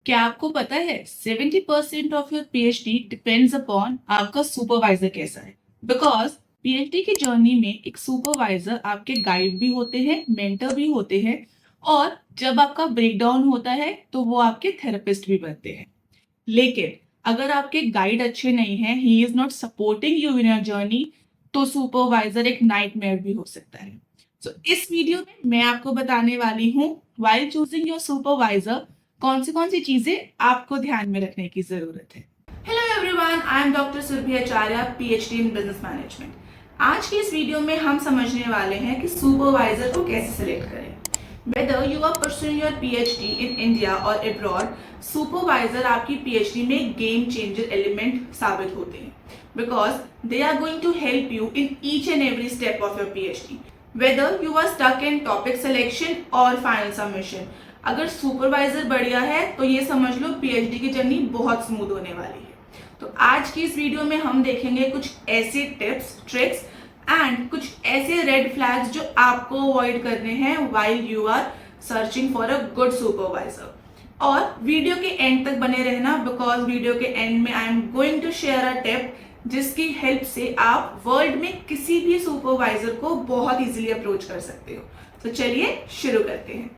क्या आपको पता है 70% of your PhD depends upon आपका सुपरवाइजर कैसा है। बिकॉज पीएचडी की जर्नी में एक सुपरवाइजर आपके गाइड भी होते हैं, मेंटर भी होते हैं, और जब आपका ब्रेकडाउन होता है तो वो आपके थेरेपिस्ट भी बनते हैं। लेकिन अगर आपके गाइड अच्छे नहीं हैं, he is not supporting you in your journey, तो सुपरवाइजर एक नाइटमेयर भी हो सकता है। सो इस वीडियो में मैं आपको बताने वाली हूँ व्हाइल चूजिंग योर सुपरवाइजर कौन सी चीजें आपको ध्यान में रखने की जरूरत है। Hello everyone, I am doctor Surabhi Acharya, PhD in business management. आज की इस वीडियो में हम समझने वाले हैं कि सुपरवाइजर को कैसे सिलेक्ट करें। Whether you are pursuing your PhD in India or abroad, supervisor आपकी PhD में game changer element साबित होते हैं, because they are going to help you in each and every step of your PhD. Whether you are stuck in topic selection or final submission, अगर supervisor बढ़िया है तो ये समझ लो पीएचडी की जर्नी बहुत स्मूथ होने वाली है। तो आज की इस वीडियो में हम देखेंगे कुछ ऐसे टिप्स, ट्रिक्स एंड कुछ ऐसे रेड फ्लैग्स जो आपको अवॉइड करने हैं while you are searching for a good supervisor. और वीडियो के एंड तक बने रहना, बिकॉज वीडियो के एंड में I am going to share a tip जिसकी हेल्प से आप वर्ल्ड में किसी भी सुपरवाइजर को बहुत इजीली अप्रोच कर सकते हो। तो चलिए शुरू करते हैं।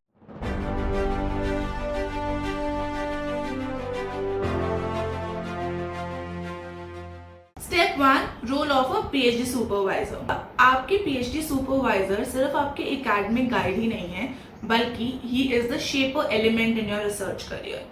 Step 1, role of a PhD supervisor. आपके पीएचडी सुपरवाइजर सिर्फ आपके एकेडमिक गाइड ही नहीं है, बल्कि he is the shaper element in your research career.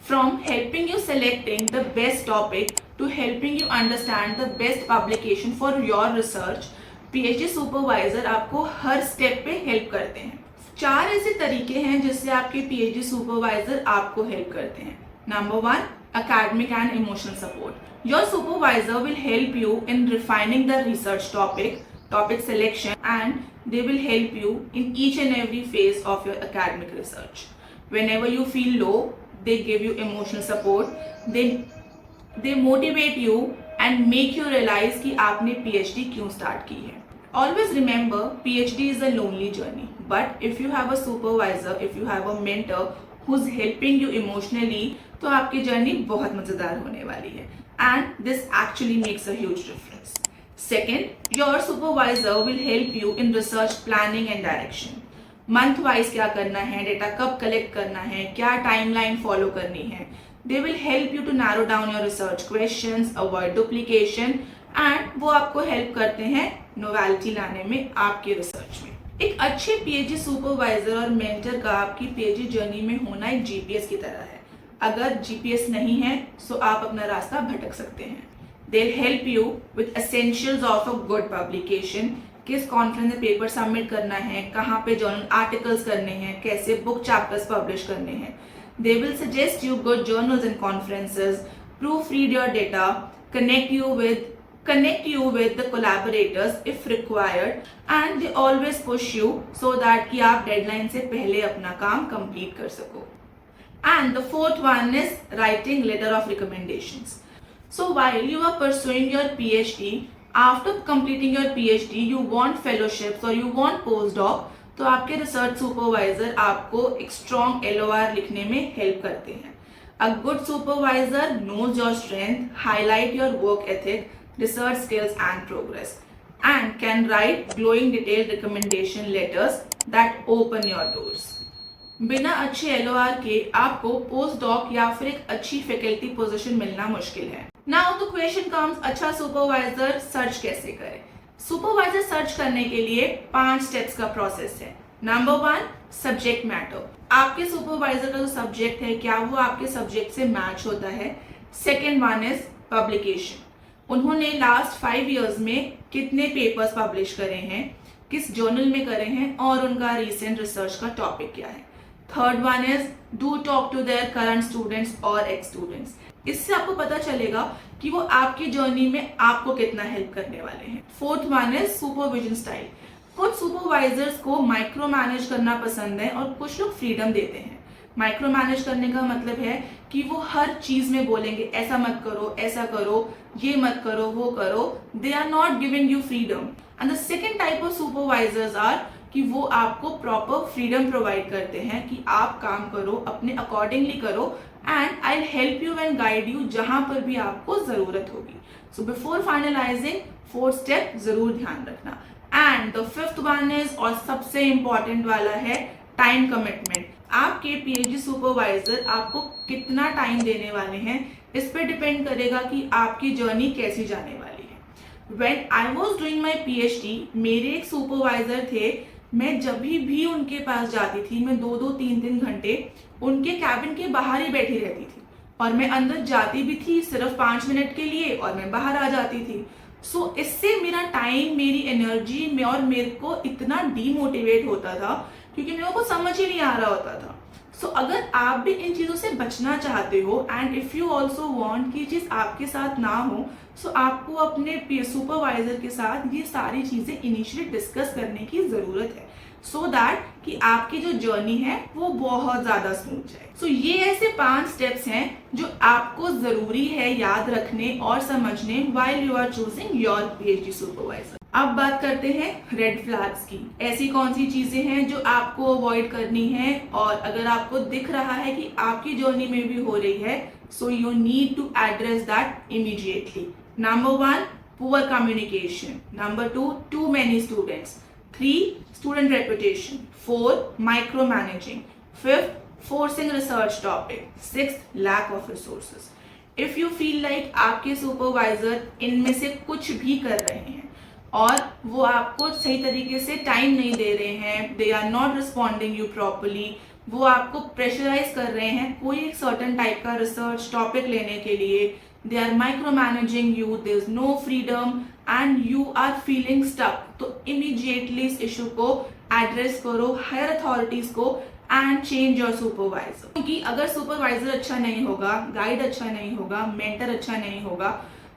From helping you selecting the best topic to helping you understand the best publication for your research, PhD supervisor आपको हर step पे help करते हैं। 4 ऐसे तरीके हैं जिससे आपके पीएचडी सुपरवाइजर आपको हेल्प करते हैं। Number 1, academic and emotional support. Your supervisor will help you in refining the research topic selection, and they will help you in each and every phase of your academic research. Whenever you feel low, they give you emotional support. They motivate you and make you realize कि आपने PhD क्यों start की है। Always remember, PhD is a lonely journey, but if you have a supervisor, if you have a mentor who's helping you emotionally, तो आपकी journey बहुत मजेदार होने वाली है। And this actually makes a huge difference. Second, your supervisor will help you in research planning and direction. Month wise क्या करना है, डेटा कब कलेक्ट करना है, क्या टाइमलाइन फॉलो करनी है। They will help you to narrow down your research questions, avoid duplication, and वो आपको हेल्प करते हैं नोवेलिटी लाने में आपके रिसर्च में। एक अच्छे पीएचडी सुपरवाइजर और मेंटर का आपकी पीएचडी जर्नी में होना एक जीपीएस की तरह है। अगर जीपीएस नहीं है तो आप अपना रास्ता भटक सकते हैं। They help you with essentials of a good publication, किस कॉन्फ्रेंस में पेपर सबमिट करना है, कहाँ पे जर्नल आर्टिकल्स करने हैं, कैसे बुक चैप्टर्स पब्लिश करने हैं। They will suggest you good journals and conferences, proof read your data, connect you with the collaborators if required, and they always push you so that कि आप deadline से पहले अपना काम कंप्लीट कर सको। And the fourth one is writing letter of recommendations. So while you are pursuing your PhD, after completing your PhD, you want fellowships or you want postdoc, तो आपके रिसर्च सुपरवाइजर आपको एक स्ट्रॉन्ग LOR लिखने में help करते हैं। A good supervisor knows your strength, highlight your work ethic, research skills and progress, and can write glowing detailed recommendation letters that open your doors. बिना अच्छे LOR के आपको पोस्ट डॉक या फिर एक अच्छी फैकल्टी पोजीशन मिलना मुश्किल है। नाउ द क्वेश्चन कम्स, अच्छा सुपरवाइजर सर्च कैसे करें। सुपरवाइजर सर्च करने के लिए 5 स्टेप्स का प्रोसेस है। Number 1, subject matter. आपके सुपरवाइजर का जो सब्जेक्ट है क्या वो आपके सब्जेक्ट से मैच होता है। सेकेंड वन इज पब्लिकेशन, उन्होंने लास्ट 5 ईयर्स में कितने पेपर्स पब्लिश करे हैं, किस जर्नल में करे हैं, और उनका रिसेंट रिसर्च का टॉपिक क्या है। Third one is do talk to their current students और एक्स स्टूडेंट्स। इससे आपको पता चलेगा कि वो आपकी जर्नी में आपको कितना हेल्प करने वाले हैं। Fourth one is supervision style. कुछ सुपरवाइजर्स को माइक्रो मैनेज करना पसंद है और कुछ लोग फ्रीडम देते हैं। माइक्रो मैनेज करने का मतलब है कि वो हर चीज में बोलेंगे ऐसा मत करो, ऐसा करो, ये मत करो, वो करो। They are not giving you freedom. And the second type of supervisors are कि वो आपको प्रॉपर फ्रीडम प्रोवाइड करते हैं कि आप काम करो, अपने अकॉर्डिंगली करो, and I help you and guide you जहां पर भी आपको जरूरत होगी. सो बिफोर फाइनलाइजिंग 4 स्टेप जरूर ध्यान रखना. And the 5th one is, और सबसे इंपॉर्टेंट वाला है, टाइम कमिटमेंट. आपके पीएचडी सुपरवाइजर आपको कितना टाइम देने वाले हैं, इस पर डिपेंड करेगा कि आपकी जर्नी कैसी जाने वाली है. When I was doing my PhD, मेरे एक सुपरवाइजर थे. मैं जब भी उनके पास जाती थी, मैं 2-2, 3-3 घंटे उनके कैबिन के बाहर ही बैठी रहती थी, और मैं अंदर जाती भी थी सिर्फ 5 मिनट के लिए और मैं बाहर आ जाती थी. सो इससे मेरा टाइम, मेरी एनर्जी में, और मेरे को इतना डीमोटिवेट होता था क्योंकि मेरे को समझ ही नहीं आ रहा होता था. सो अगर आप भी इन चीज़ों से बचना चाहते हो, and if you also want कि चीज़ आपके साथ ना हो, सो आपको अपने सुपरवाइजर के साथ ये सारी चीज़ें इनिशियली डिस्कस करने की ज़रूरत है, सो दैट कि आपकी जो जर्नी है वो बहुत ज़्यादा स्मूथ जाए. सो ये ऐसे 5 स्टेप्स हैं जो आपको ज़रूरी है याद रखने और समझने while you are choosing your PhD supervisor. अब बात करते हैं रेड फ्लैग्स की. ऐसी कौन सी चीजें हैं जो आपको अवॉइड करनी है, और अगर आपको दिख रहा है कि आपकी जर्नी में भी हो रही है, so you need to address that immediately. Number 1, poor communication. Number 2, too many students. 3, student reputation. 4, micromanaging. 5th, forcing research topic. 6th, lack of resources. If you feel like आपके सुपरवाइजर इनमें से कुछ भी कर रहे हैं और वो आपको सही तरीके से टाइम नहीं दे रहे हैं, they are not responding you properly, वो आपको प्रेशराइज कर रहे हैं कोई एक सर्टन टाइप का रिसर्च टॉपिक लेने के लिए, they are micro managing you, there is no freedom and you are feeling stuck, तो इमीडिएटली इस इशू को एड्रेस करो हायर अथॉरिटीज को एंड चेंज योर सुपरवाइजर. क्योंकि अगर सुपरवाइजर अच्छा नहीं होगा, गाइड अच्छा नहीं होगा, मेंटर अच्छा नहीं होगा,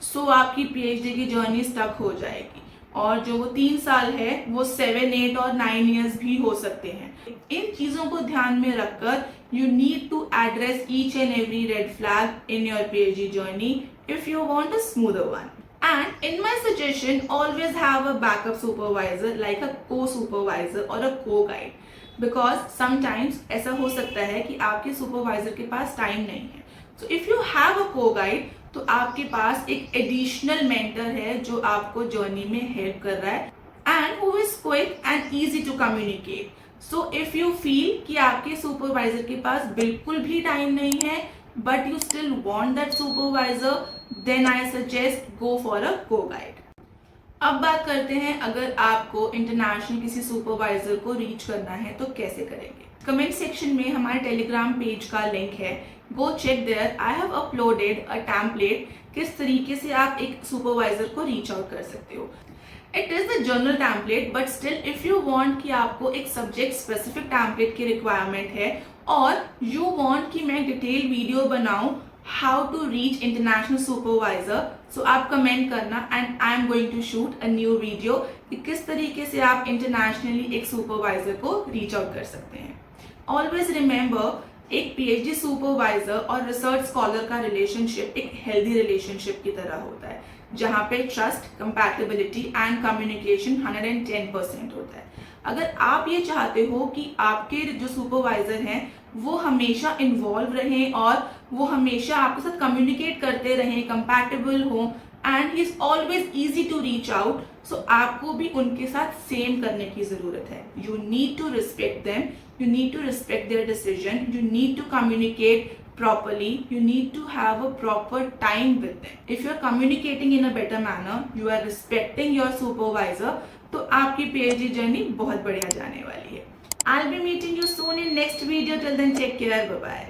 सो आपकी पीएचडी की जर्नी स्टक हो जाएगी, और जो वो 3 साल है वो 7, 8 और 9 ईयर्स भी हो सकते हैं. इन चीजों को ध्यान में रखकर you need to address each and every red flag in your PhD journey if you want a smoother one. And in my suggestion, always have a backup supervisor like a co-supervisor or a co-guide, because sometimes ऐसा हो सकता है कि आपके supervisor के पास time नहीं है. So if you have a co-guide, तो आपके पास एक एडिशनल मेंटर है जो आपको जर्नी में हेल्प कर रहा है, and who is quick and easy to communicate. So if you feel कि आपके सुपरवाइजर के पास बिल्कुल भी टाइम नहीं है, but you still want that supervisor, then I suggest go for a co-guide. अब बात करते हैं अगर आपको इंटरनेशनल किसी सुपरवाइजर को रीच करना है तो कैसे करेंगे. कमेंट सेक्शन में हमारे टेलीग्राम पेज का लिंक है, go check there. I have uploaded a template किस तरीके से आप एक सुपरवाइजर को रीच आउट कर सकते हो. It is the general template, but still if you want कि आपको एक सब्जेक्ट स्पेसिफिक टेम्पलेट की रिक्वायरमेंट है और यू वांट कि मैं डिटेल वीडियो बनाऊं how to reach international supervisor, so आप कमेंट करना and I am going to shoot a new video कि किस तरीके से आप इंटरनेशनली एक सुपरवाइजर को रीच आउट कर सकते हैं. ऑलवेज रिमेंबर, एक पीएचडी सुपरवाइजर और रिसर्च स्कॉलर का रिलेशनशिप एक हेल्दी रिलेशनशिप की तरह होता है, जहाँ पे ट्रस्ट, कंपैटिबिलिटी एंड कम्युनिकेशन 110% होता है. अगर आप ये चाहते हो कि आपके जो सुपरवाइजर हैं वो हमेशा इन्वॉल्व रहें और वो हमेशा आपके साथ कम्युनिकेट करते रहें, कंपैटिबल हो, and he is always easy to reach out, so आपको भी उनके साथ सेम करने की जरूरत है. You need to respect them, you need to respect their decision, you need to communicate properly, you need to have a proper time with them. If you are communicating in a better manner, you are respecting your supervisor, तो आपकी PhD journey बहुत बढ़िया जाने वाली है. I'll be meeting you soon in next video. Till then, take care. Bye bye.